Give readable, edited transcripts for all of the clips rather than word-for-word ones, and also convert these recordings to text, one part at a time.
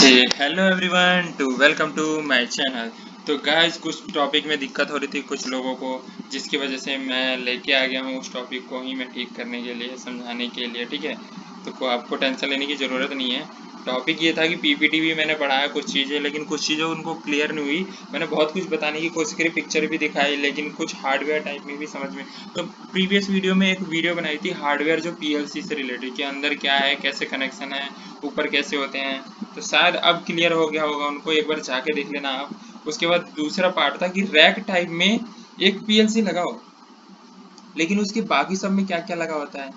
Hello everyone to welcome to my channel. तो guys कुछ topic में दिक्कत हो रही थी कुछ लोगों को, जिसकी वजह से मैं लेके आ गया हूँ उस टॉपिक को ही मैं ठीक करने के लिए, समझाने के लिए। ठीक है, तो आपको टेंशन लेने की ज़रूरत नहीं है। टॉपिक ये था कि पीपीटी भी मैंने पढ़ाया कुछ चीज़ें, लेकिन कुछ चीज़ें उनको क्लियर नहीं हुई। मैंने बहुत कुछ बताने की कोशिश करी, पिक्चर भी दिखाई, लेकिन कुछ हार्डवेयर टाइप में भी समझ में। तो प्रीवियस वीडियो में एक वीडियो बनाई थी हार्डवेयर जो पीएलसी से रिलेटेड, के अंदर क्या है, कैसे कनेक्शन है, ऊपर कैसे होते हैं। तो शायद अब क्लियर हो गया होगा उनको, एक बार जाके देख लेना आप। उसके बाद दूसरा पार्ट था कि रैक टाइप में एक पीएलसी लगाओ, लेकिन उसके बाकी सब में क्या क्या लगा होता है।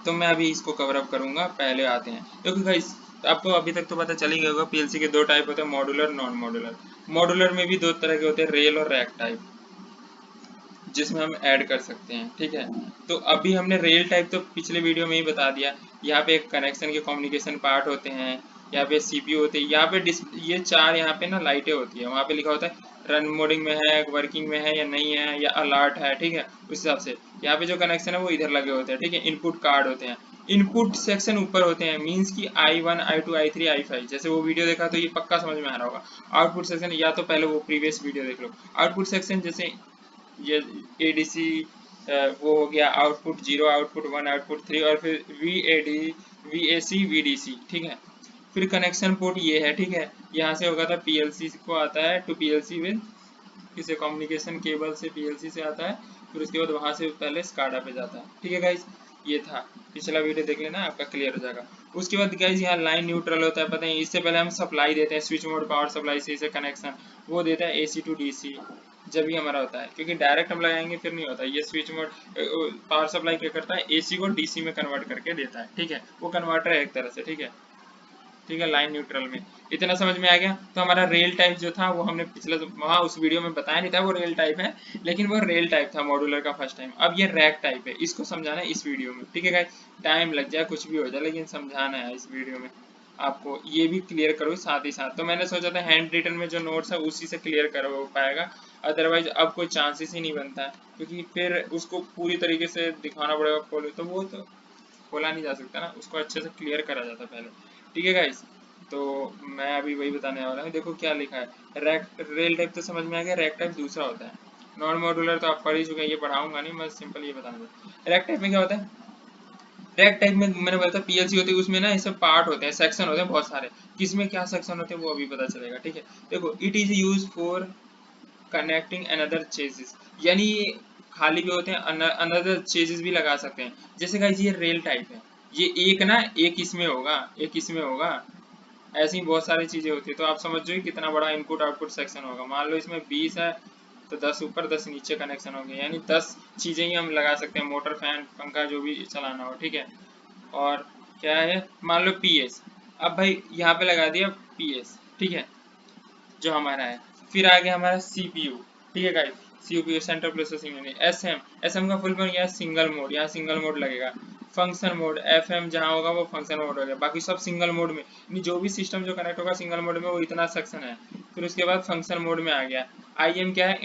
तो मैं अभी इसको कवर अप करूंगा। पहले आते हैं, क्योंकि गाइस आपको अभी तक तो पता चल ही गया होगा पीएलसी के दो टाइप होते हैं, मॉड्यूलर नॉन मॉड्यूलर। मॉड्यूलर में भी दो तरह के होते हैं, रेल और रैक टाइप, जिसमें हम ऐड कर सकते हैं। ठीक है, तो अभी हमने रेल टाइप तो पिछले वीडियो में ही बता दिया। यहाँ पे एक कनेक्शन के कम्युनिकेशन पार्ट होते हैं, यहाँ पे सीपीयू होते हैं, यहाँ पे ये चार यहाँ पे ना लाइटें होती है, वहाँ पे लिखा होता है रन मोडिंग में है, वर्किंग में है या नहीं है, या अलर्ट है। ठीक है, उस हिसाब से यहाँ पे जो कनेक्शन है वो इधर लगे होते हैं। ठीक है, इनपुट कार्ड होते हैं, इनपुट सेक्शन ऊपर होते हैं, मीन्स की I1 I2 I3 I5। जैसे वो वीडियो देखा तो ये पक्का समझ में आ रहा होगा। आउटपुट सेक्शन या तो पहले वो प्रीवियस वीडियो देख लो। आउटपुट सेक्शन जैसे ये एडीसी वो हो गया, आउटपुट 0, आउटपुट 1, आउटपुट 3, और फिर वीएसी वीडीसी। ठीक है, फिर कनेक्शन पोर्ट ये है। ठीक है, यहाँ से होगा था पीएलसी को आता है टू पीएलसी विद, किसी कम्युनिकेशन केबल से पीएलसी से आता है, फिर उसके बाद वहाँ से पहले स्काडा पे जाता है। ठीक है गाइज, ये था, पिछला वीडियो देख लेना आपका क्लियर हो जाएगा। उसके बाद गाइज यहाँ लाइन न्यूट्रल होता है, पता है इससे पहले हम सप्लाई देते हैं, स्विच मोड पावर सप्लाई से इसे कनेक्शन वो देता है एसी टू डीसी, जब भी हमारा होता है, क्योंकि डायरेक्ट हम लगाएंगे फिर नहीं होता। ये स्विच मोड पावर सप्लाई क्या करता है, एसी को डीसी में कन्वर्ट करके देता है। ठीक है, वो कन्वर्टर है एक तरह से। ठीक है, ठीक है, लाइन न्यूट्रल में इतना समझ में आ गया। तो हमारा रेल टाइप जो था वो हमने पिछले वहाँ उस वीडियो में बताया नहीं था वो रेल टाइप है, लेकिन वो रेल टाइप था मॉड्यूलर का फर्स्ट टाइम। अब ये रैक टाइप है, इसको समझाना है इस वीडियो में। ठीक है गाइस, टाइम लग जाए कुछ भी हो जाए, लेकिन समझाना है इस वीडियो में आपको, ये भी क्लियर करो साथ ही साथ। तो मैंने सोचा था हैंड रिटन में जो नोट्स है उसी से क्लियर कर हो पाएगा, अदरवाइज अब कोई चांसेस ही नहीं बनता है, क्योंकि फिर उसको पूरी तरीके से दिखाना पड़ेगा खोले, तो वो तो खोला नहीं जा सकता ना, उसको अच्छे से क्लियर करा जाता पहले। ठीक है गाइस, तो मैं अभी वही बताने वाला हूँ। देखो क्या लिखा है, रैक रेल टाइप तो समझ में आ गया, रैक टाइप दूसरा होता है। नॉन मॉड्यूलर तो आप पढ़ ही चुके हैं, ये पढ़ाऊंगा नहीं, मैं सिंपल ये बताना था। रैक टाइप में क्या होता है, रैक टाइप में मैंने बताया था पीएलसी होती है, उसमें ना ऐसे पार्ट होते हैं, सेक्शन होते हैं बहुत सारे। किसमें क्या सेक्शन होते हैं वो अभी पता चलेगा। ठीक है, देखो it is use for connecting another ceases, यानी ये खाली भी होते हैं, अनदर चेजेस भी लगा सकते हैं। जैसे गाइस ये रेल टाइप है, ये एक ना एक इसमें होगा, एक इसमें होगा, ऐसी ही बहुत सारी चीजें होती है। तो आप समझ जाइए कितना बड़ा इनपुट आउटपुट सेक्शन होगा। मान लो इसमें 20 है, तो 10 ऊपर 10 नीचे कनेक्शन होंगे, यानी 10 चीजें ही हम लगा सकते हैं, मोटर फैन पंखा जो भी चलाना हो। ठीक है, और क्या है, मान लो पीएस, अब भाई यहाँ पे लगा दिया पीएस। ठीक है, जो हमारा है, फिर आ गया हमारा सीपीयू। ठीक है guys, CPU central processing unit. SM, SM का फुल फॉर्म क्या है, सिंगल मोड, यहाँ सिंगल मोड लगेगा। फंक्शन मोड, एफएम जहाँ होगा वो फंक्शन मोड हो गया, बाकी सब सिंगल मोड में, यानी जो भी सिस्टम जो कनेक्ट होगा सिंगल मोड में वो इतना सेक्शन है। फिर उसके बाद फंक्शन मोड में आ गया। आईएम क्या है,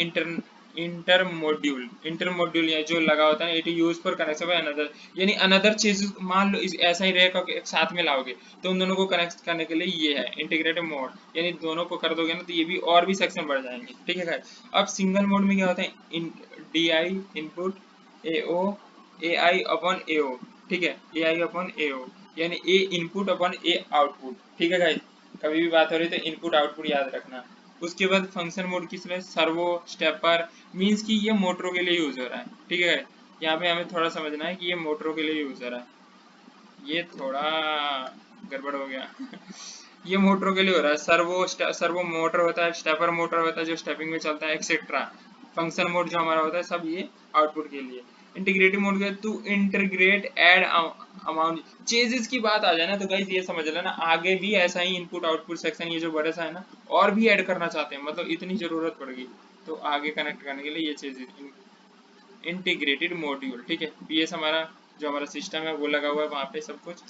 इंटर मॉड्यूल या जो लगा होता है, it use for connection by another, यानी अनदर चीज। मान लो ऐसा ही रहेगा कि एक साथ में लाओगे तो उन दोनों को कनेक्ट करने के लिए ये है इंटीग्रेटेड मोड, यानी दोनों को कर दोगे ना तो ये भी और भी सेक्शन बढ़ जाएंगे। ठीक है गाइस, अब सिंगल मोड में क्या होता है, D I input, A O, A I upon A O. ठीक है, A I upon A O, यानी A input upon A output. ठीक है गाइस, कभी भी बात हो रही तो इनपुट आउटपुट याद रखना। उसके बाद फंक्शन मोड किस में, सर्वो स्टेपर, मीन्स कि ये मोटरों के लिए यूज हो रहा है। ठीक है, यहाँ पे हमें थोड़ा समझना है कि ये मोटरों के लिए यूज हो रहा है, ये थोड़ा गड़बड़ हो गया ये मोटरों के लिए हो रहा है। सर्वो मोटर होता है, स्टेपर मोटर होता है जो स्टेपिंग में चलता है, एक्सेट्रा। फंक्शन मोड जो हमारा होता है सब ये आउटपुट के लिए। इंटीग्रेटेड मोड के टू इंटीग्रेट एड अमाउंट, चेजेस की बात आ जाए ना तो गाइस ये समझ लेना आगे भी ऐसा ही इनपुट आउटपुट सेक्शन ये जो बड़ा सा है ना, और भी ऐड करना चाहते हैं, मतलब इतनी जरूरत पड़ेगी तो आगे कनेक्ट करने के लिए ये चीजें इंटीग्रेटेड मॉड्यूल। ठीक है, पीएस हमारा जो हमारा सिस्टम है वो लगा हुआ है वहाँ पे सब कुछ,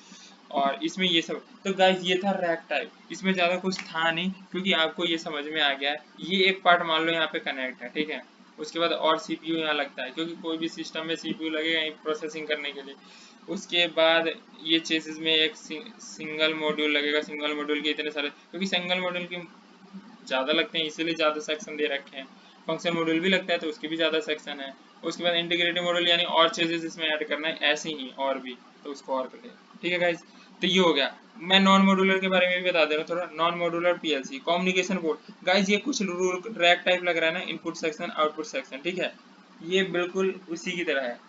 और इसमें ये सब। तो गाइस ये था रैक टाइप, इसमें ज़्यादा कुछ था नहीं, क्योंकि आपको ये समझ में आ गया है। ये एक पार्ट मान लो यहाँ पे कनेक्ट है। ठीक है, उसके बाद और सीपीयू यहाँ लगता है, क्योंकि कोई भी सिस्टम में सीपीयू लगेगा प्रोसेसिंग करने के लिए। उसके बाद ये चेसिस में एक सिंगल मॉड्यूल लगेगा। सिंगल मॉड्यूल के इतने सारे, क्योंकि सिंगल मॉड्यूल की ज़्यादा लगते हैं इसीलिए ज़्यादा सेक्शन दे रखे हैं। फंक्शन मॉड्यूल भी लगता है तो उसकी भी ज़्यादा सेक्शन है। उसके बाद इंटीग्रेटेड मॉड्यूल यानी और चीज़ें इसमें ऐड करना है, ऐसे ही और भी, तो उसको और कर लेगा। ठीक है गाइज, तो ये हो गया। मैं नॉन मॉड्यूलर के बारे में भी बता दे रहा हूँ थोड़ा। Non modular PLC communication board guys, ये कुछ रूल रैक टाइप लग रहा है ना, इनपुट सेक्शन आउटपुट सेक्शन, ठीक है, ये बिल्कुल उसी की तरह है।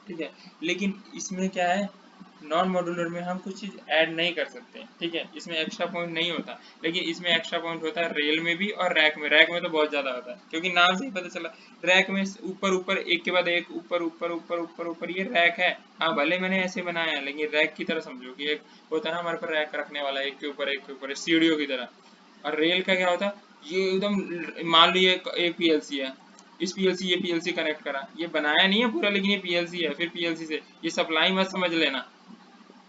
ठीक है, लेकिन इसमें क्या है, नॉन मॉड्यूलर में हम कुछ चीज़ ऐड नहीं कर सकते। ठीक है, इसमें एक्स्ट्रा पॉइंट नहीं होता, लेकिन इसमें एक्स्ट्रा पॉइंट होता है रेल में भी और रैक में। रैक में तो बहुत ज़्यादा होता है, क्योंकि नाम से ही पता चला। रैक में ऊपर ऊपर एक के बाद एक, ऊपर ऊपर ऊपर ऊपर ऊपर, ये रैक है। हाँ, भले मैंने ऐसे बनाया है, लेकिन रैक की तरह समझो कि एक होता है ना हमारे पर रैक रखने वाला, एक के ऊपर एक के ऊपर, सीढ़ियों की तरह। और रेल का क्या होता है, ये एकदम मान लो ये एक पीएलसी है, इस पीएलसी ये पीएलसी कनेक्ट करा, ये बनाया नहीं है पूरा, लेकिन ये पीएलसी है, फिर पीएलसी से ये सप्लाई मत समझ लेना।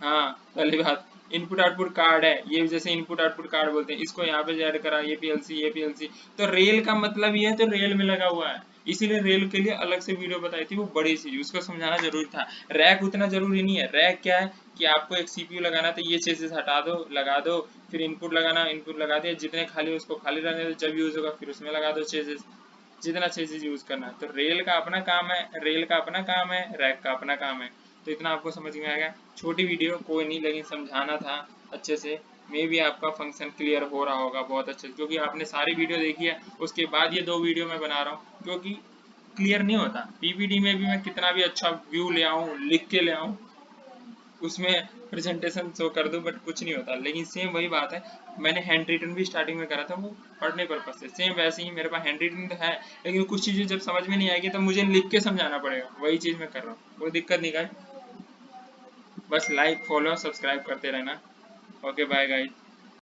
हाँ, पहली बात, इनपुट आउटपुट कार्ड है ये, जैसे इनपुट आउटपुट कार्ड बोलते हैं इसको, यहाँ पे ऐड करा, ये पीएलसी ये पीएलसी। तो रेल का मतलब ये है, तो रेल में लगा हुआ है, इसीलिए रेल के लिए अलग से वीडियो बताई थी, वो बड़ी सी, उसको समझाना जरूरी था। रैक उतना जरूरी नहीं है। रैक क्या है कि आपको एक सीपीयू लगाना, तो ये चीजें हटा दो, लगा दो, फिर इनपुट लगाना, इनपुट लगा दिया, जितने खाली उसको खाली रहने दो, जब यूज होगा फिर उसमें लगा दो चीजेस, जितना चीजेस यूज करना है। तो रेल का अपना काम है, रेल का अपना काम है, रैक का अपना काम है। तो इतना आपको समझ में आएगा। छोटी वीडियो कोई नहीं, लेकिन समझाना था अच्छे से। मे भी आपका फंक्शन क्लियर हो रहा होगा बहुत अच्छे से, क्योंकि आपने सारी वीडियो देखी है, उसके बाद ये 2 वीडियो मैं बना रहा हूँ, क्योंकि क्लियर नहीं होता। पीपीटी में भी मैं कितना भी अच्छा व्यू ले आऊँ, लिख के ले आऊँ, उसमें प्रेजेंटेशन शो कर दूं, बट कुछ नहीं होता। लेकिन सेम वही बात है, मैंने हैंड रिटन भी स्टार्टिंग में करा था, वो पढ़ने पर्पज से, सेम वैसे ही मेरे पास हैंड रिटन तो है, लेकिन कुछ चीज़ें जब समझ में नहीं आएगी तो मुझे लिख के समझाना पड़ेगा, वही चीज़ मैं कर रहा हूँ, कोई दिक्कत नहीं गाइस। बस लाइक फॉलो सब्सक्राइब करते रहना। Okay bye guys.